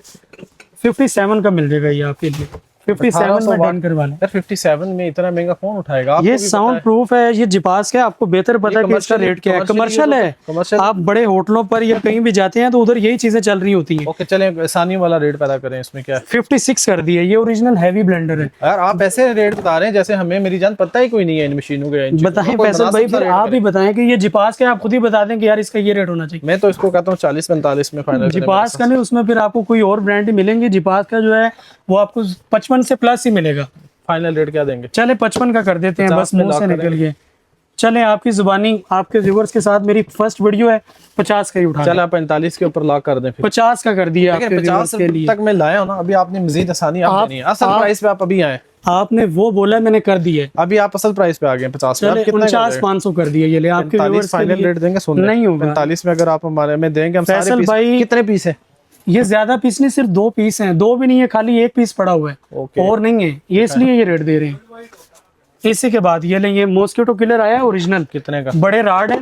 57 का मिल जाएगा। ये आपके लिए 57 में डन करवा लें। यार 57 में इतना महंगा कौन उठाएगा? ये साउंड प्रूफ है, ये जिपास का है, आपको बेहतर पता है कि इसका रेट क्या है। कमर्शियल है, आप बड़े होटलों पर या कहीं भी जाते हैं तो उधर यही चीजें चल रही होती हैं। ओके चलें आसानी वाला रेट पता करें, इसमें क्या है? 56 कर दिया। ये ओरिजिनल हैवी ब्लेंडर है। यार आप ऐसे रेट बता रहे हैं जैसे हमें मेरी जान पता ही कोई नहीं है इन मशीनों के। बताएं फैसल भाई, फिर आप ही बताएं कि ये जिपास का, आप खुद ही बता दें कि यार इसका ये रेट होना चाहिए। मैं तो इसको कहता हूँ 40-45 में फाइनल। जिपास का नहीं, उसमें फिर आपको कोई और ब्रांड ही मिलेंगे। जिपास का जो है वो आपको 55 से प्लस ही मिलेगा। फाइनल रेट क्या देंगे? चले 55 का कर देते हैं, बस मुंह से निकल गए। चले आपकी जुबानी आपके व्यूअर्स के साथ मेरी फर्स्ट वीडियो है, 50 का ही उठा। चल आप 45 के ऊपर लॉक कर दें फिर। 50 का कर दिया आपके 50 व्यूअर्स के लिए। तक मैं लाया हूं ना, अभी आपने मजीद आसानी आप देनी है। असल प्राइस पे आप अभी आए, आपने वो बोला मैंने कर दिया, अभी आप असल प्राइस पे आ गए 50 पे। चले 49,500 कर दिया। ये ले आपके व्यूअर्स के फाइनल लिए। रेट देंगे, सुन नहीं होगा 45 में अगर आप हमारे में देंगे हम सारे फैसल पीस। भाई कितने पीस है? ये ज्यादा पीस नहीं, सिर्फ 2 पीस हैं। 2 भी नहीं है, खाली 1 पीस पड़ा हुआ है, ओके। और नहीं है ये, इसलिए ये रेट दे रहे हैं। इसी के बाद ये लेंगे मॉस्किटो किलर आया है ओरिजिनल। कितने का? बड़े राड है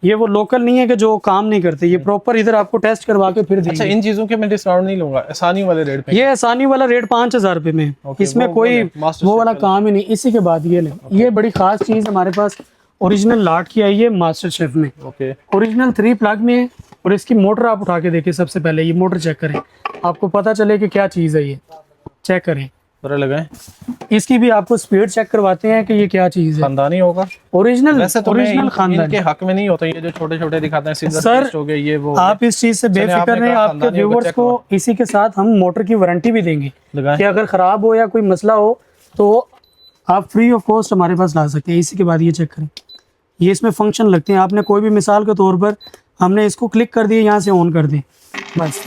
ये, वो लोकल नहीं है कि जो काम नहीं करते, ये प्रॉपर इधर आपको टेस्ट करवा के फिर अच्छा देंगे। इन चीजों के मैं डिस्काउंट नहीं लूंगा, आसानी वाले रेट पे। ये आसानी वाला रेट 5,000 रुपए में, इसमें कोई वो वाला काम ही नहीं। इसी के बाद ये लें, ये बड़ी खास चीज हमारे पास ओरिजिनल लाट की आई है मास्टर शेफ में। ओके। ओरिजिनल 3 प्लग में है, और इसकी मोटर आप उठा के देखिए। सबसे पहले ये मोटर चेक करें, आपको पता चले कि क्या चीज है। ये चेक करें, बुरा लगाएं। इसकी भी आपको स्पीड चेक करवाते हैं कि ये क्या चीज है। खानदानी होगा ओरिजिनल, वैसे तो ओरिजिनल खानदानी। इनके हक में नहीं होता, ये जो छोटे छोटे दिखाते हैं सिल्वर सर, पेस्ट हो गए ये वो। आप इस चीज से बेफिक्र रहें, आपके व्यूअर्स को इसी के साथ हम मोटर की वारंटी भी देंगे कि अगर खराब हो या कोई मसला हो तो आप फ्री ऑफ कॉस्ट हमारे पास ला सकते हैं। इसी के बाद ये चेक करें, ये इसमें फंक्शन लगते हैं। आपने कोई भी मिसाल के तौर पर हमने इसको क्लिक कर दिया, यहाँ से ऑन कर दें बस।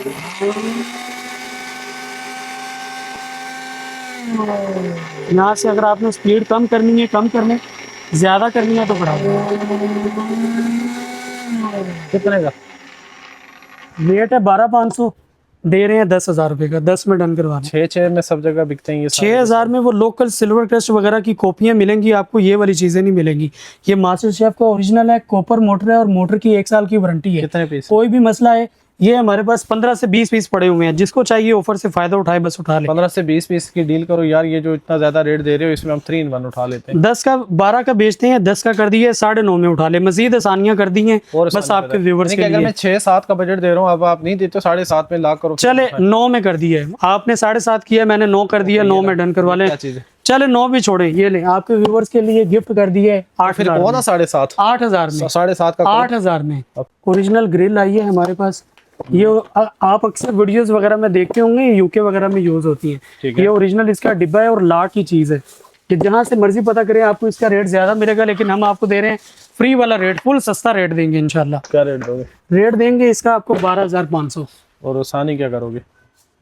यहाँ से अगर आपने स्पीड कम करनी है कम कर लें, ज्यादा करनी है तो बढ़ा दें। कितने का रेट है 12,500, दे रहे हैं 10,000 रुपए का। 10 में डन करवा लें। 6 में सब जगह बिकते हैं ये। 6,000 में वो लोकल सिल्वर क्रस्ट वगैरह की कॉपियां मिलेंगी आपको, ये वाली चीजें नहीं मिलेंगी। ये मास्टर शेफ का ओरिजिनल है, कॉपर मोटर है, और मोटर की 1 साल की वारंटी है। कितने पीस? कोई भी मसला है, ये हमारे पास 15 से 20 पीस पड़े हुए हैं। जिसको चाहिए ऑफर से फायदा उठाए, बस उठा ले। 15 से 20 पीस की डील करो यार, ये जो इतना ज्यादा रेट दे रहे हो इसमें हम 3 in 1 उठा लेते हैं। 10 का 12 का बेचते हैं, 10 का कर दिए, 9.5 में उठा ले। मजीद आसानियां कर दी हैं बस आपके व्यूवर्स के अगर लिए। मैं 6-7 का बजट दे रहा हूँ, अब आप नहीं देते 7.5 में लाख करो। चले 9 में कर दिए, आपने 7.5 किया, मैंने 9 कर दिया। 9 में डन करवा ले। चले 9 भी छोड़े, ये ले आपके व्यूवर्स के लिए गिफ्ट कर दिए 8,000 कौन 7.5 8,000 में। 7.5 का 8,000 में ओरिजिनल ग्रिल आई है हमारे पास। ये आप अक्सर वीडियोस वगैरह में देखते होंगे, यूके वगैरह में यूज होती है। ये ओरिजिनल इसका डिब्बा है और लाट की चीज है। कि जहाँ से मर्जी पता करें, आपको इसका रेट ज्यादा मिलेगा, लेकिन हम आपको दे रहे हैं फ्री वाला रेट, फुल सस्ता रेट देंगे इंशाल्लाह। क्या रेट दोगे? रेट देंगे इसका आपको 12,500। और आसानी क्या करोगे?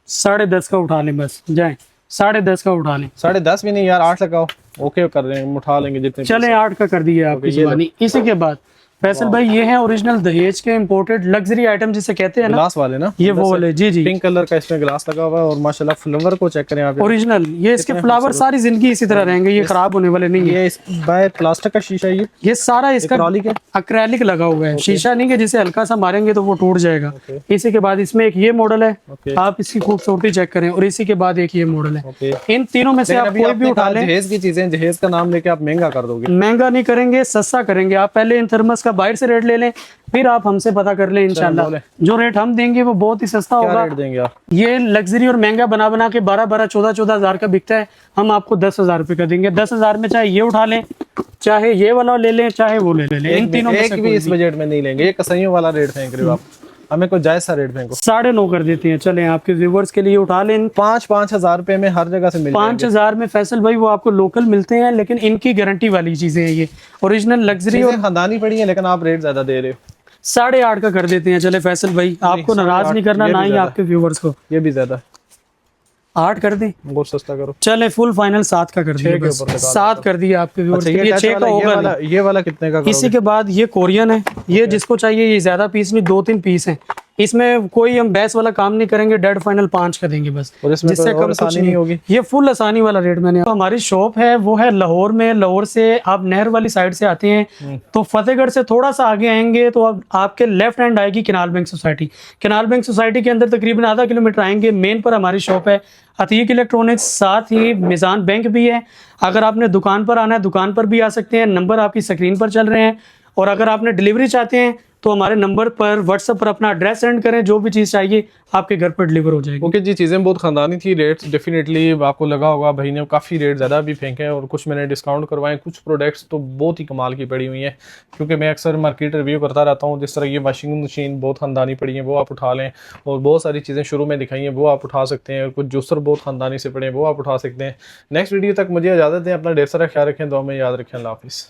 10.5 का उठा लें, बस जाए 10.5 का उठा लें। 10.5 भी नहीं यार, 8 लगाओ। ओके कर रहे हैं, उठा लेंगे जितने। चले 8 का कर दिया आपकी जुबानी। इसी के बाद फैसल भाई ये है ओरिजिनल दहेज के इंपोर्टेड लग्जरी आइटम जिसे कहते हैं ना, ग्लास वाले ना, ये वो वाले। जी जी, पिंक कलर का इसमें ग्लास लगा हुआ है और माशाल्लाह फ्लावर को चेक करें आप, ओरिजिनल। ये इसके फ्लावर सारी जिंदगी इसी तरह रहेंगे, ये खराब होने वाले नहीं है। ये बाय प्लास्टिक का शीशा है ये सारा इसका एक्रेलिक है, एक्रेलिक लगा हुआ है, शीशा नहीं है जिसे हल्का सा मारेंगे तो वो टूट जाएगा। इसी के बाद इसमें एक ये मॉडल है, आप इसकी खूबसूरती चेक करें, और इसी के बाद एक ये मॉडल है। इन तीनों में से आप कोई भी उठा लें। जहेज की चीजें, जहेज का नाम लेके आप महंगा कर दोगे। महंगा नहीं करेंगे, सस्ता करेंगे। आप पहले इन थर्मस का बाहर से रेट ले लें, फिर आप हमसे पता कर लें। इंशाल्लाह जो रेट हम देंगे वो बहुत ही सस्ता होगा। रेट देंगे आप? ये लग्जरी और महंगा बना बना के 12-12, 14-14 हजार का बिकता है, हम आपको 10,000 रुपए का देंगे। 10,000 में चाहे ये उठा लें, चाहे ये वाला ले लें, चाहे वो ले लें। इन तीनों में एक भी इस बजट में नहीं लेंगे। ये कसइयों वाला रेट फेंक रहे हो आप, हमें कोई जायज सा रेट फेंको। 9.5 कर देते हैं, चलें आपके व्यूवर्स के लिए उठा लें। 5-5 हजार रुपए में हर जगह से मिल 5,000 में फैसल भाई वो आपको लोकल मिलते हैं, लेकिन इनकी गारंटी वाली चीजें हैं, ये ओरिजिनल लग्जरी और खानदानी पड़ी है, लेकिन आप रेट ज्यादा दे रहे हो। 8.5 का कर देते हैं। चले फैसल भाई, आपको नाराज नहीं करना, ना ही आपके व्यूवर्स को। ये भी ज्यादा 8 कर दें, और सस्ता करो। चले फुल फाइनल 7 का कर दिया, बस 7 कर दिया आपके व्यूअर्स के लिए। 6 का होगा। ये वाला कितने का करोगे? इसी के बाद ये कोरियन है, ये जिसको चाहिए, ये ज्यादा पीस नहीं, 2-3 पीस हैं। इसमें कोई हम बैस वाला काम नहीं करेंगे, डेड फाइनल 5 का देंगे बस, जिससे कम कुछ नहीं होगी। ये फुल आसानी वाला रेट मैंने। तो हमारी शॉप है वो है लाहौर में। लाहौर से आप नहर वाली साइड से आते हैं तो फतेहगढ़ से थोड़ा सा आगे आएंगे तो अब आपके लेफ्ट हैंड आएगी canal bank society. Canal bank society के अंदर तकरीबन आधा किलोमीटर आएंगे, मेन पर हमारी शॉप है अतीक इलेक्ट्रॉनिक्स, साथ ही मिजान बैंक भी है। अगर आपने दुकान पर आना है, दुकान पर भी आ सकते हैं, नंबर आपकी स्क्रीन पर चल रहे हैं। और अगर आपने डिलीवरी चाहते हैं तो हमारे नंबर पर व्हाट्सएप पर अपना एड्रेस सेंड करें, जो भी चीज़ चाहिए आपके घर पर डिलीवर हो जाएगी। ओके जी, चीज़ें बहुत खानदानी थी। रेट्स डेफिनेटली आपको लगा होगा भाई ने काफ़ी रेट ज़्यादा भी फेंके हैं, और कुछ मैंने डिस्काउंट करवाए। कुछ प्रोडक्ट्स तो बहुत ही कमाल की पड़ी हुई हैं, क्योंकि मैं अक्सर मार्केट रिव्यू करता रहता हूँ। जिस तरह ये वाशिंग मशीन बहुत खानदानी पड़ी है, वो आप उठा लें, और बहुत सारी चीज़ें शुरू में दिखाई हैं वो आप उठा सकते हैं, और कुछ जूसर बहुत खानदानी से पड़े हैं वो आप उठा सकते हैं। नेक्स्ट वीडियो तक मुझे इजाज़त दें, अपना ढेर सारा ख्याल रखें, दुआ में याद रखें। अल्लाह हाफिज़।